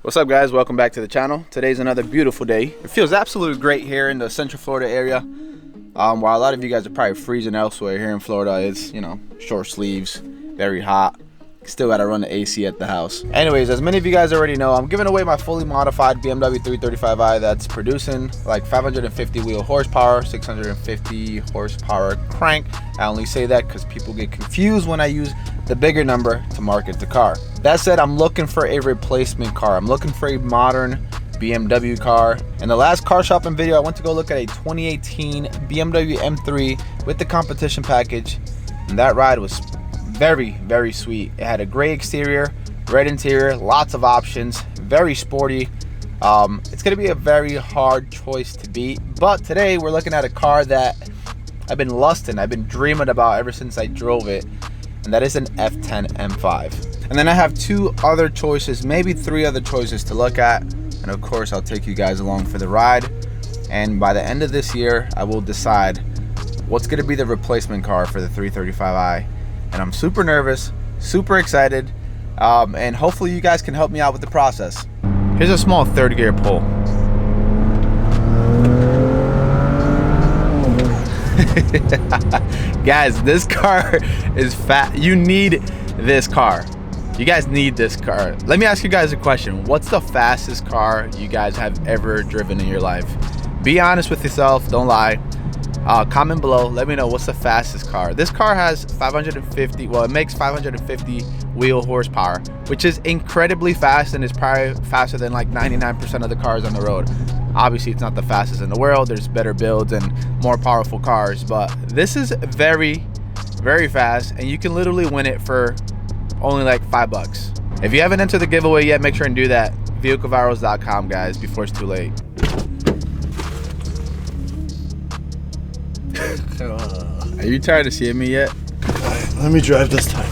What's up, guys? Welcome back to the channel. Today's another beautiful day. It feels absolutely great here in the Central Florida area. While a lot of you guys are probably freezing elsewhere, here in Florida it's, you know, short sleeves, very hot. Still gotta run the AC at the house. Anyways, as many of you guys already know, I'm giving away my fully modified BMW 335i that's producing like 550 wheel horsepower, 650 horsepower crank. I only say that because people get confused when I use the bigger number to market the car. That said, I'm looking for a replacement car. I'm looking for a modern BMW car. In the last car shopping video, I went to go look at a 2018 BMW M3 with the competition package, and that ride was very sweet. It had a gray exterior, red interior, lots of options, very sporty. It's gonna be a very hard choice to beat, but today we're looking at a car that I've been lusting, I've been dreaming about ever since I drove it, and that is an F10 M5. And then I have two other choices, maybe three other choices to look at, and of course I'll take you guys along for the ride. And by the end of this year, I will decide what's gonna be the replacement car for the 335i. And I'm super nervous, super excited, and hopefully you guys can help me out with the process. Here's a small third gear pull. Guys, this car is fat. You need this car. You guys need this car. Let me ask you guys a question. What's the fastest car you guys have ever driven in your life? Be honest with yourself, don't lie. Comment below, let me know what's the fastest car. This car has 550, well, it makes 550 wheel horsepower, which is incredibly fast and is probably faster than like 99% of the cars on the road. Obviously, it's not the fastest in the world. There's better builds and more powerful cars, but this is very fast, and you can literally win it for only like $5. If you haven't entered the giveaway yet, make sure and do that. vehiclevirals.com, guys, before it's too late. Are you tired of seeing me yet? Let me drive this time.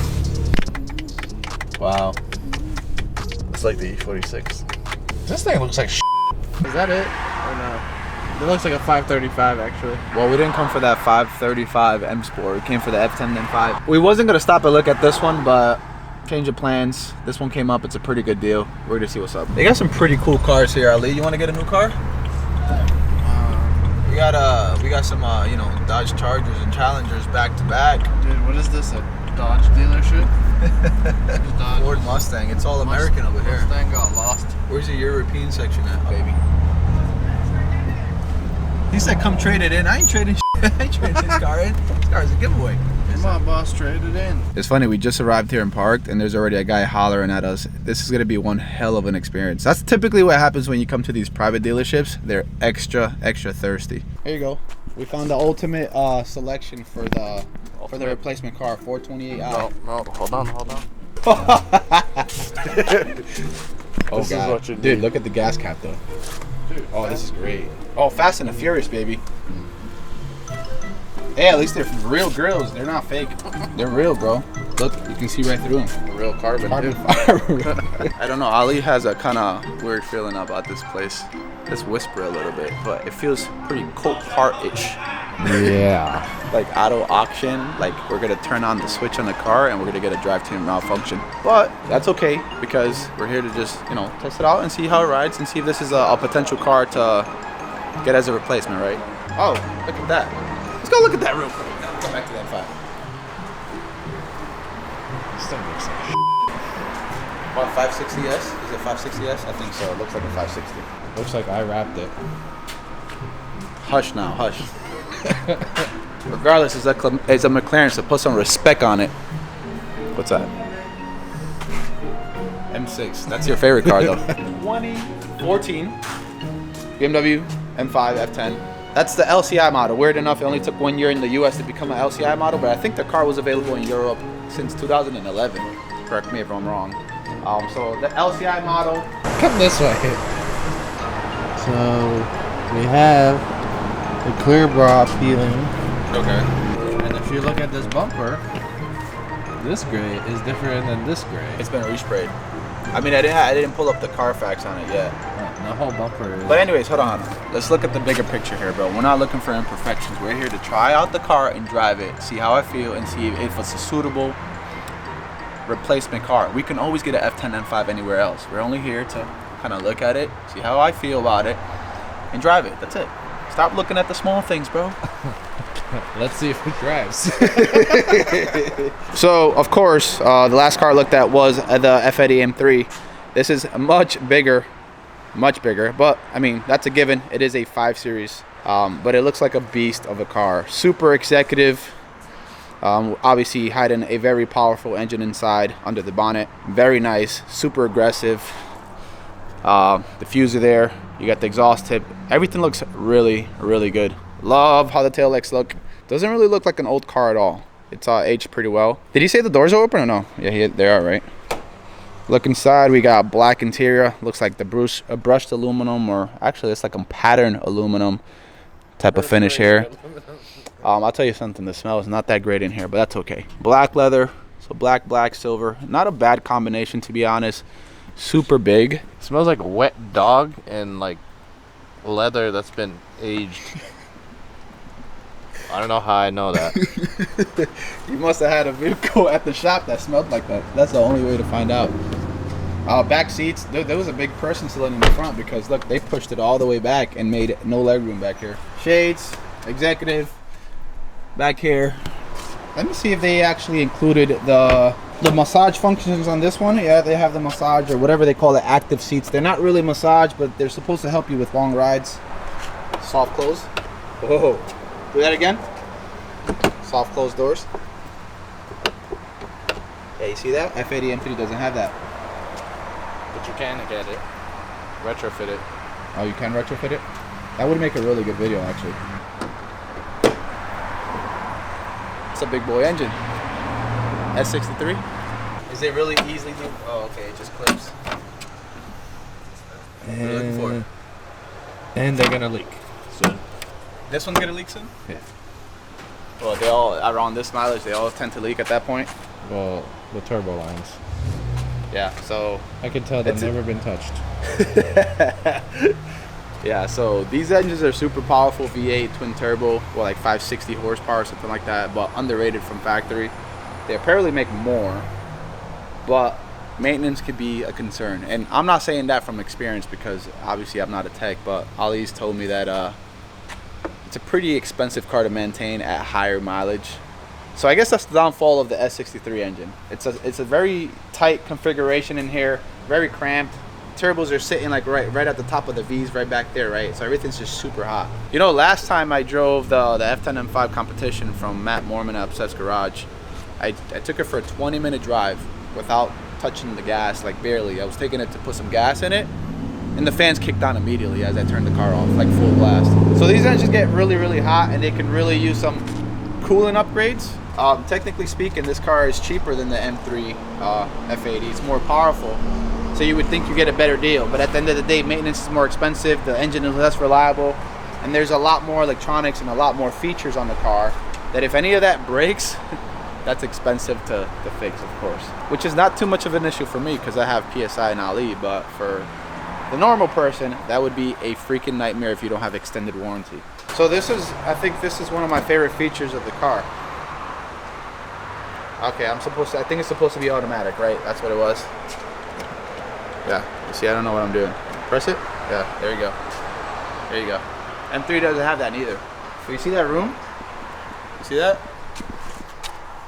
Wow. It's like the E46. This thing looks like shit. Is that it? Or no? It looks like a 535 actually. Well, we didn't come for that 535 M Sport. We came for the F10 M5. We wasn't gonna stop and look at this one, but change of plans. This one came up. It's a pretty good deal. We're gonna see what's up. They got some pretty cool cars here, Ali. You want to get a new car? We got some you know, Dodge Chargers and Challengers back to back. Dude, what is this? A Dodge dealership? Dodge. Ford Mustang. It's all American over here. Mustang got lost. Where's the European section at, baby? He said, "Come trade it in." I ain't trading shit. I ain't trading this car in. This car is a giveaway. My boss traded in. It's funny, we just arrived here and parked, and there's already a guy hollering at us. This is gonna be one hell of an experience. That's typically what happens when you come to these private dealerships. They're extra thirsty. Here you go. We found the ultimate selection for the replacement car, 428i. No, hold on. Oh This is God, what you dude, need. look at the gas cap though. Dude, Oh, this is great. Oh, Fast and the Furious, baby. Hey, at least they're real grills. They're not fake. They're real, bro. Look, you can see right through them. a real carbon Carbon too. fiber. I don't know. Ali has a kind of weird feeling about this place. Let's whisper a little bit, but it feels pretty Coke Heart-ish. Yeah. Like auto auction. Like we're gonna turn on the switch on the car and we're gonna get a drivetrain malfunction. But that's okay because we're here to just, you know, test it out and see how it rides and see if this is a potential car to get as a replacement, right? Oh, look at that. Let's go look at that real quick. Come back to that file. This thing looks like What, 560S? Is it 560S? I think so. It looks like a 560. Looks like I wrapped it. Hush now, hush. Regardless, it's a McLaren, so put some respect on it. What's that? M6. That's your favorite car, though. 2014 BMW M5 F10. That's the LCI model. Weird enough, it only took 1 year in the US to become an LCI model, but I think the car was available in Europe since 2011. Correct me if I'm wrong. So the LCI model. Come this way. So we have the clear bra peeling. Okay. And if you look at this bumper, this gray is different than this gray. It's been resprayed. I mean, I didn't pull up the Carfax on it yet. The whole bumper is. But anyways, hold on. Let's look at the bigger picture here, bro. We're not looking for imperfections. We're here to try out the car and drive it, see how I feel, and see if it's a suitable replacement car. We can always get an F10 M5 anywhere else. We're only here to kind of look at it, see how I feel about it, and drive it. That's it. Stop looking at the small things, bro. Let's see if it drives. So, of course, the last car I looked at was the F80 M3. This is much bigger, but I mean, that's a given. It is a 5 Series, but it looks like a beast of a car. Super executive. Obviously hiding a very powerful engine inside under the bonnet. Very nice, super aggressive. The diffuser there. You got the exhaust tip. Everything looks really, really good. Love how the taillights look. Doesn't really look like an old car at all. It's aged pretty well. Did he say the doors are open or no? Yeah, they are, right? Look inside. We got black interior. Looks like the brushed aluminum, or actually it's like a patterned aluminum type of finish here. I'll tell you something. The smell is not that great in here, but that's okay. Black leather. So black, silver. Not a bad combination, to be honest. Super big. Smells like wet dog and like leather that's been aged. I don't know how I know that. You must have had a vehicle at the shop that smelled like that. That's the only way to find out. Back seats. There was a big person sitting in the front because look, they pushed it all the way back and made no leg room back here. Shades, executive, back here. Let me see if they actually included the massage functions on this one. Yeah, they have the massage, or whatever they call the active seats. They're not really massage, but they're supposed to help you with long rides. Soft close. Whoa. Do that again. Soft closed doors. Yeah, you see that? F80 M3 doesn't have that. But you can get it. Retrofit it. Oh, you can retrofit it? That would make a really good video, actually. It's a big boy engine. S63. Is it really easily do? Oh, okay, it just clips. What are you looking for? And they're gonna leak soon. This one's gonna leak soon? Yeah. Well, they all, around this mileage, they all tend to leak at that point. Well, the turbo lines. Yeah, so. I can tell they've never been touched. Yeah, so these engines are super powerful, V8 twin turbo, well, like 560 horsepower or something like that, but underrated from factory. They apparently make more, but maintenance could be a concern. And I'm not saying that from experience because obviously I'm not a tech, but Ali's told me that it's a pretty expensive car to maintain at higher mileage. So I guess that's the downfall of the S63 engine. It's a very tight configuration in here, very cramped. Turbos are sitting like right at the top of the V's right back there, right? So everything's just super hot. You know, last time I drove the F10 M5 competition from Matt Mormon at Upset's Garage, I took it for a 20-minute drive without touching the gas, like barely. I was taking it to put some gas in it, and the fans kicked on immediately as I turned the car off, like full blast. So these engines get really, really hot, and they can really use some coolant upgrades. Technically speaking, this car is cheaper than the M3 F80. It's more powerful, so you would think you get a better deal. But at the end of the day, maintenance is more expensive, the engine is less reliable, and there's a lot more electronics and a lot more features on the car that if any of that breaks, that's expensive to fix, of course. Which is not too much of an issue for me because I have PSI and Ali, but for the normal person, that would be a freaking nightmare if you don't have extended warranty. So I think this is one of my favorite features of the car. Okay, I think it's supposed to be automatic, right? That's what it was. Yeah, you see, I don't know what I'm doing. Press it? Yeah, there you go. There you go. M3 doesn't have that neither. So you see that room? You see that?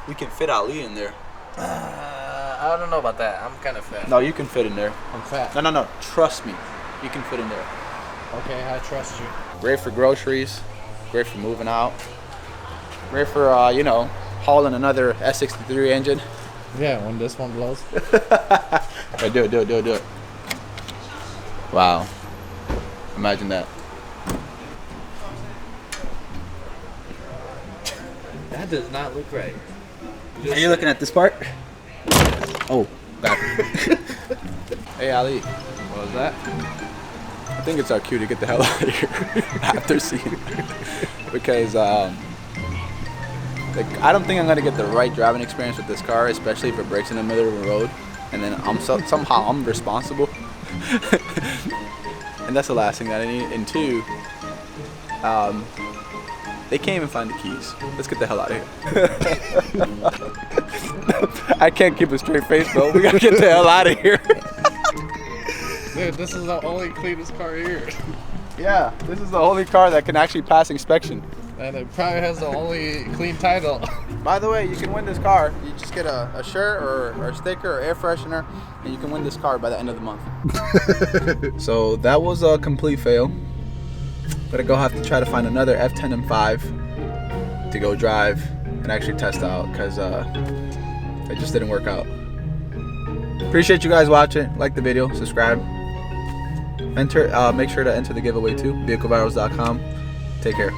We can fit Ali in there. I don't know about that. I'm kind of fat. No, you can fit in there. I'm fat. No. Trust me. You can fit in there. Okay, I trust you. Great for groceries. Great for moving out. Great for, hauling another S63 engine. Yeah, when this one blows. Right, do it. Wow. Imagine that. That does not look right. Are you looking at this part? Oh, got it. Hey, Ali. What was that? I think it's our cue to get the hell out of here after seeing it. Because, I don't think I'm going to get the right driving experience with this car, especially if it breaks in the middle of the road. And then somehow I'm responsible. And that's the last thing that I need. And two, they can't even find the keys. Let's get the hell out of here. I can't keep a straight face, bro. We gotta get the hell out of here. Dude, this is the only cleanest car here. Yeah, this is the only car that can actually pass inspection. And it probably has the only clean title. By the way, you can win this car. You just get a shirt or a sticker or air freshener, and you can win this car by the end of the month. So that was a complete fail. Gonna go have to try to find another F10 M5 to go drive and actually test out, because it just didn't work out. Appreciate you guys watching. Like the video, subscribe. Make sure to enter the giveaway too. VehicleVirals.com. Take care.